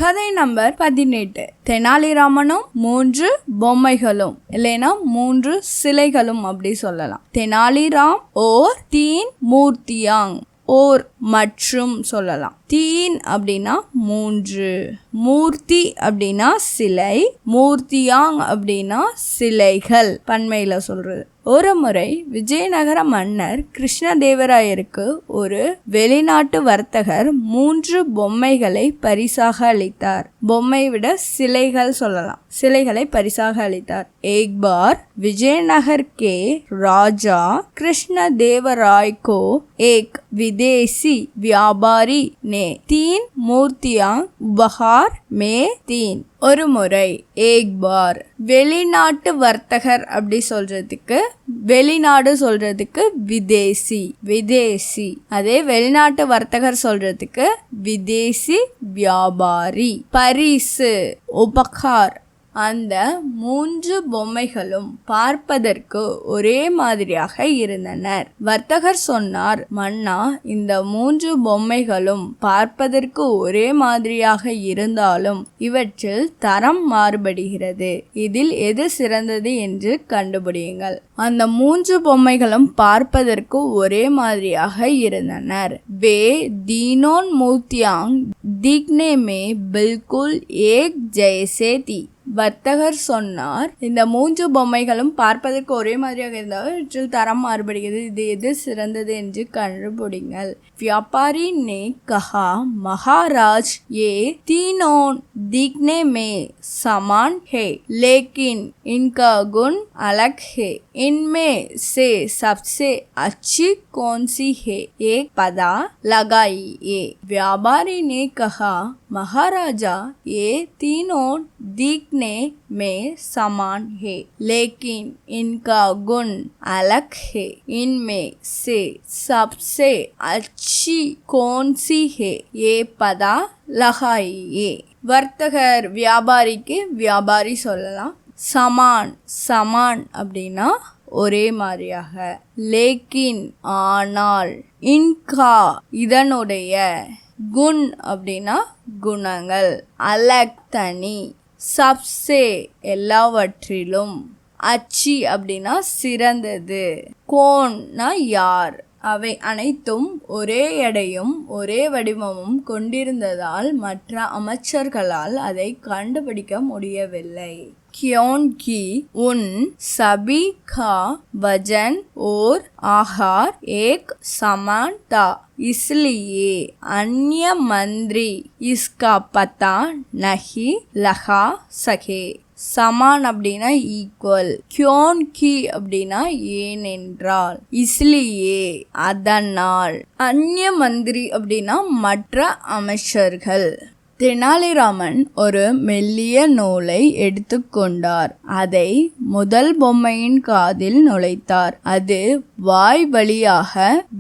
கதை நம்பர் 18. தெனாலிராமனும் 3 பொம்மைகளும் இல்லைன்னா 3 சிலைகளும் அப்படி சொல்லலாம். தெனாலிராம் ஓர் தீன் மூர்த்தியாங், ஓர் மற்றும் சொல்லலாம். தீன் அப்படின்னா 3, மூர்த்தி அப்படின்னா சிலை, மூர்த்தியாங் அப்படின்னா சிலைகள் பன்மையில சொல்றது. ஒரு முறை விஜயநகர மன்னர் கிருஷ்ணதேவராயருக்கு ஒரு வெளிநாட்டு வர்த்தகர் 3 பொம்மைகளை பரிசாக அளித்தார். பொம்மை விட சிலைகள் சொல்லலாம். சிலைகளை பரிசாக அளித்தார். एक बार विजयनगर के राजा कृष्णदेवराय को एक विदेशी व्यापारी ने 3 मूर्तियां उपहार में 3. ஒரு முறை एक बार வெளிநாட்டு வர்த்தகர் அப்படி சொல்றதுக்கு, வெளிநாடு சொல்றதுக்கு விதேசி, அதே வெளிநாட்டு வர்த்தகர் சொல்றதுக்கு விதேசி வியாபாரி. பரிசு உபகார். அந்த 3 பொம்மைகளும் பார்ப்பதற்கு ஒரே மாதிரியாக இருந்தனர். வர்த்தகர் சொன்னார், மன்னா, இந்த 3 பொம்மைகளும் பார்ப்பதற்கு ஒரே மாதிரியாக இருந்தாலும் இவற்றில் தரம் மாறுபடுகிறது. இதில் எது சிறந்தது என்று கண்டுபிடியுங்கள். அந்த 3 பொம்மைகளும் பார்ப்பதற்கு ஒரே மாதிரியாக இருந்தனர். வே தீனோன் மூர்த்தியாங் दिखने में बिल्कुल एक जैसे थी. வர்த்தகர் சொன்னார், இந்த 3 பொம்மைகளும் பார்ப்பதற்கு ஒரே மாதிரியாக இருந்தால் இவற்றில் தரம் மாறுபடுகிறது. இது எது சிறந்தது என்று கண்டுபிடிங்கள். व्यापारी ने कहा, महाराज ये तीनों दिखने में समान है, लेकिन इनका गुण अलग है. इनमें से सबसे अच्छी कौन सी है, एक पता लगाइए. व्यापारी ने कहा, महाराजा ये तीनों दिखने में समान है, लेकिन इनका गुण अलग है. इनमें से सबसे अच्छी कौन सी है, ये पता लगाइए. வர்த்தகர் வியாபாரிக்கு வியாபாரி சொல்லலாம். சமான் அப்படின்னா ஒரே மாதிரியாக, லேக்கின் ஆனால், இன்கா இதனுடைய, குண் அப்படின்னா குணங்கள், அலக் தனி, சப்சே எல்லாவற்றிலும், அச்சி அப்படின்னா சிறந்தது, கோன்னா யார். அவை அனைத்தும் ஒரே எடையும் ஒரே வடிவமும் கொண்டிருந்ததால் மற்ற அமைச்சர்களால் அதை கண்டுபிடிக்க முடியவில்லை. क्योंकि उन सभी का वजन और आहार एक समान था, इसलिए अन्य मंत्री इसका पता नहीं लगा सके. சமான் அப்படின்னா ஈக்குவல், கியோன்கி அப்படின்னா ஏனென்றால், இஸ்லியே அதனால், அந்நிய மந்திரி அப்படின்னா மற்ற அமைச்சர்கள். தெனாலிராமன் ஒரு மெல்லிய நூலை எடுத்துக்கொண்டார். அதை முதல் பொம்மையின் காதில் நுழைத்தார். அது வாய் வழியாக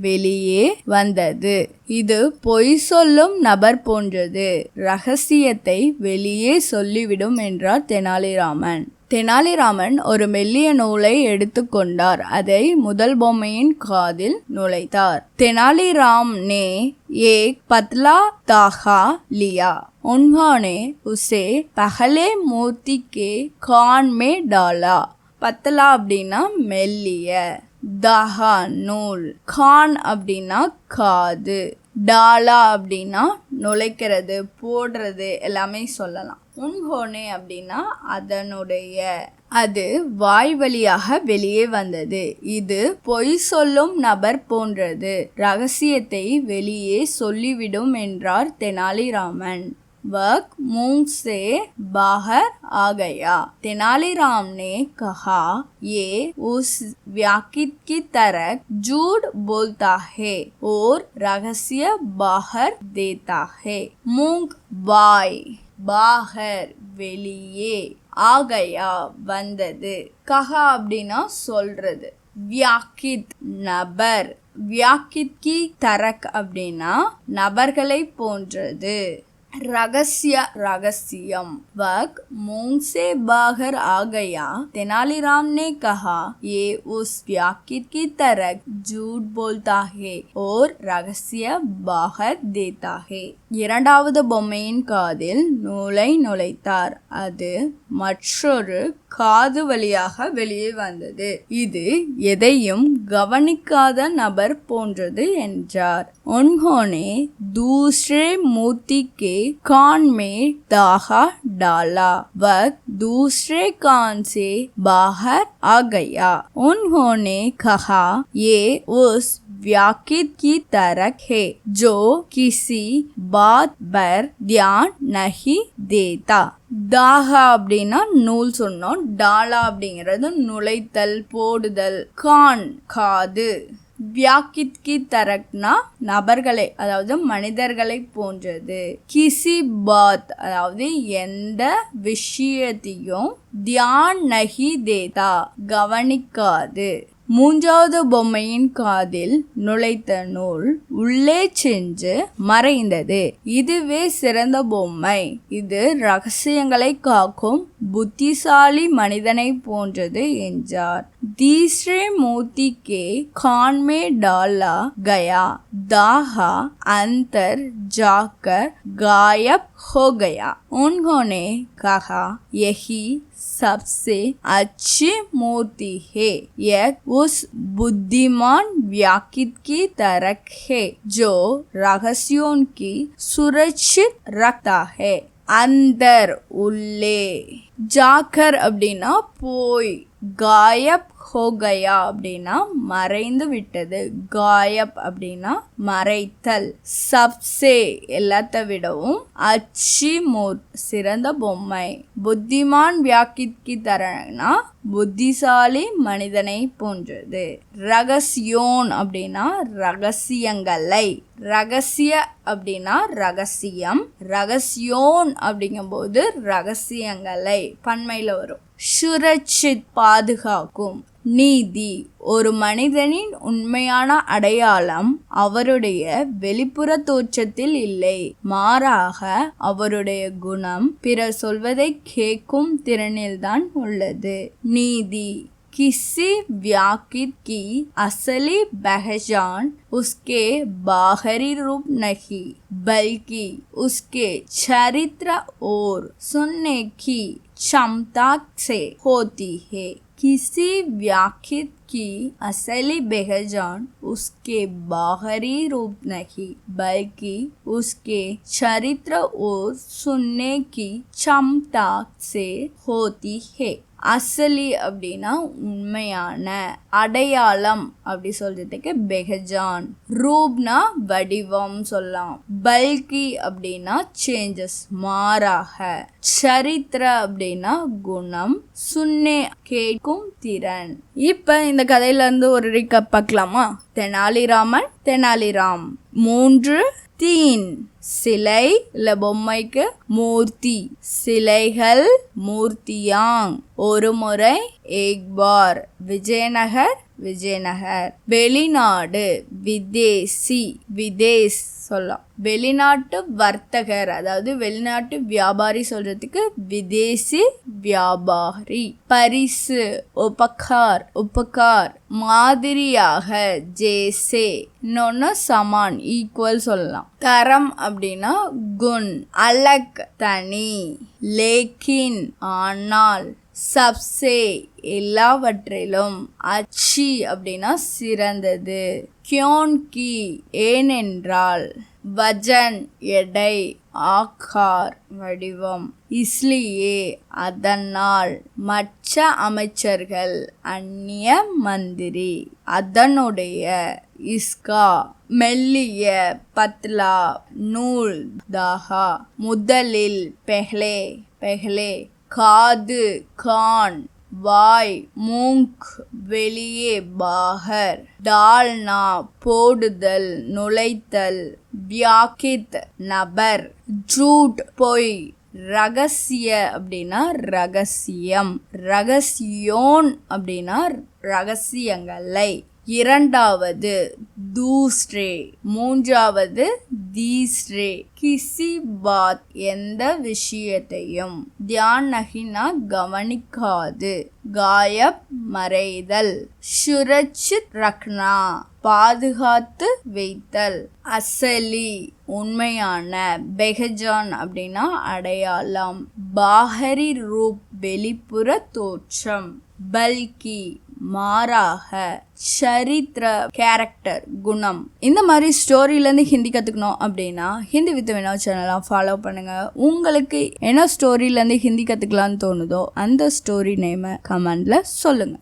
வெளியே வந்தது. இது பொய் சொல்லும் நபர் போன்றது. ரகசியத்தை வெளியே சொல்லிவிடும் என்றார் தெனாலிராமன். தெனாலிராமன் ஒரு மெல்லிய நூலை எடுத்துக்கொண்டார். அதை முதல் பொம்மையின் காதில் நுழைத்தார். தெனாலிராம் ने एक पतला धागा लिया. उन्होंने उसे पहले मूर्ति के कान में डाला. பத்தலா அப்படின்னா மெல்லிய, தாகா நூல், கான் அப்படின்னா காது, டாலா அப்படின்னா நுழைக்கிறது, போடுறது எல்லாமே சொல்லலாம். உன்ஹோனே அப்படின்னா அதனுடைய, அது வாய் வழியாக வெளியே வந்தது. இது பொய் சொல்லும் நபர் போன்றது. ரகசியத்தை வெளியே சொல்லிவிடும் என்றார் தெனாலிராமன். वक मुंह से बाहर आ गया. तेनालीराम ने कहा, ये उस व्याकित की तरह झूठ बोलता है और रहस्य बाहर देता है. मुंह வாய், பாகர் வெளியே, ஆகையா வந்தது, கஹா அப்படின்னா சொல்றது, வியாக்கித் நபர், வியாக்கித் கி தரக் அப்படின்னா நபர்களை போன்றது, रगस्य रगस्यम। वक्त मूंग से बाहर आ गया। तेनालीराम ने कहा, ये उस व्याकित की तरह झूठ बोलता है और ரகசிய பாகர் தேதா ஹே. இரண்டாவது பொம்மையின் காதில் நூலை நுழைத்தார். அது மற்றொரு காது வழியாக வெளியே வந்தது. இது எதையும் கவனிக்காத நபர் போன்றது என்றார். उन्होंने दूसरे मूर्ति के कान में धागा डाला। वह दूसरे कान से बाहर आ गया। उन्होंने कहा, ये उस व्याकित की तरह है जो किसी बात पर ध्यान नहीं देता. தாகா அப்படின்னா நூல் சொன்னோம். டாலா அப்படிங்கிறது நுழைத்தல், போடுதல். கான் காது. வியாக்கித்கி தரக்னா நபர்களை, அதாவது மனிதர்களை போன்றது. கிசி பாத் அதாவது எந்த விஷயத்தையும் தியான் நஹி தேதா கவனிக்காது. மூன்றாவது பொம்மையின் காதில் நுழைத்த நூல் உள்ளே சென்று மறைந்தது. இதுவே சிறந்த பொம்மை. இது ரகசியங்களை காக்கும் புத்திசாலி மனிதனை போன்றது என்றார். तीसरे मोती के कान में डाला गया। दाहा अंदर जाकर गायब हो गया। उन्होंने कहा, यही सबसे अच्छी मूर्ति है। यह उस बुद्धिमान व्याकित की तरह है जो रहस्यों की सुरक्षित रखता है. अंदर உள்ளே. ஜாக்கர் அப்படின்னா போய். காயப் ஹோகயா அப்படின்னா மறைந்து விட்டது. காயப் அப்படின்னா மறைத்தல். சப்சே எல்லாத்த விடவும். அச்சி மூர் சிறந்த பொம்மை. புத்திமான் வியாக்கித்கி தரனா புத்திசாலி மனிதனை போன்றது. ரகசியோன் அப்படின்னா ரகசியங்களை. ரகசிய அப்படின்னா ரகசியம். ரகசியோன் அப்படிங்கும்போது ரகசியங்களை பன்மையில வரும். சுரட்சித் பாதுகாக்கும். நீதி ஒரு மனிதனின் உண்மையான அடையாளம் அவருடைய வெளிப்புற தோற்றத்தில் இல்லை, மாறாக அவருடைய குணம் பிறர் சொல்வதை கேட்கும் திறனில்தான் உள்ளது. நீதி किसी व्याकित की असली पहचान उसके बाहरी रूप नहीं बल्कि उसके चरित्र और सुनने की क्षमता से होती है. किसी व्याकित की असली पहचान उसके बाहरी रूप नहीं बल्कि उसके चरित्र और सुनने की क्षमता से होती है. அசலி அப்படின்னா உண்மையான. அடையாளம் அப்படி சொல்றதுக்கு பெஹஜான். ரூப்னா வடிவம் சொல்லலாம். பல்கி அப்படின்னா சேஞ்சஸ் மாறாக. சரித்திர அப்படின்னா குணம். சுன்னே கேட்கும் திறன். இப்ப இந்த கதையில இருந்து ஒரு ரீகப் பார்க்கலாமா? தெனாலிராமன், தெனாலிராம். 3 தீன் சிலை இல்ல பொம்மைக்கு மூர்த்தி சிலைகள். மூர்த்தியாங் ஒரு முறை. ஏக் பார் விஜயநகர் விஜயநகர். வெளிநாடு விதேசி விதேஸ் சொல்லலாம். வெளிநாட்டு வர்த்தகர் அதாவது வெளிநாட்டு வியாபாரி சொல்றதுக்கு விதேசி வியாபாரி. பரிசு உபகார் உபகார். மாதிரியாக ஜேசே. இன்னொன்னு சமான் ஈக்குவல் சொல்லலாம். தரம் அப்படின்னா குன். அலக் தனி. லேக்கின் ஆனால். சப்சே எல்லாவற்றிலும். அச்சி அப்படின்னா சிறந்தது. கியோன் கி ஏனென்றால். வஜன் எடை. ஆகார் வடிவம். இஸ்லியே அதனால். மற்ற அமைச்சர்கள் அந்நிய மந்திரி. அதனுடைய. இஸ்கா மெல்லிய. பத்லா நூல். தாகா முதலில். பெஹ்லே பெஹ்லே. காது கான். வாய் மூங்க் வெளியே. பாகர் டால்னா போடுதல் நுழைத்தல். வியாக்கித் நபர். ஜூட் பொய். ரகசிய அப்படின்னா ரகசியம். ரகசியோன் அப்படின்னா ரகசியங்களை. இரண்டாவது தூஸ்ரே, மூன்றாவது தீஸ்ரே. கிசி பாத், எந்த விஷயத்தையும், தியான் நகினா கவனிக்காது, காயப் மறைதல், சுரட்சித் ரக்னா பாதுகாத்து வைத்தல், அசலி உண்மையான, பெஹஜான் அப்படின்னா அடையாளம், பாஹரி ரூப் வெளிப்புற தோற்றம், பல்கி மாறாக, சரித்திர கேரக்டர் குணம். இந்த மாதிரி ஸ்டோரியிலேருந்து ஹிந்தி கற்றுக்கணும் அப்படின்னா ஹிந்தி வித் வினோத் சேனலை ஃபாலோ பண்ணுங்கள். உங்களுக்கு என்ன ஸ்டோரியிலேருந்து ஹிந்தி கற்றுக்கலான்னு தோணுதோ அந்த ஸ்டோரி நேமை கமெண்டில் சொல்லுங்கள்.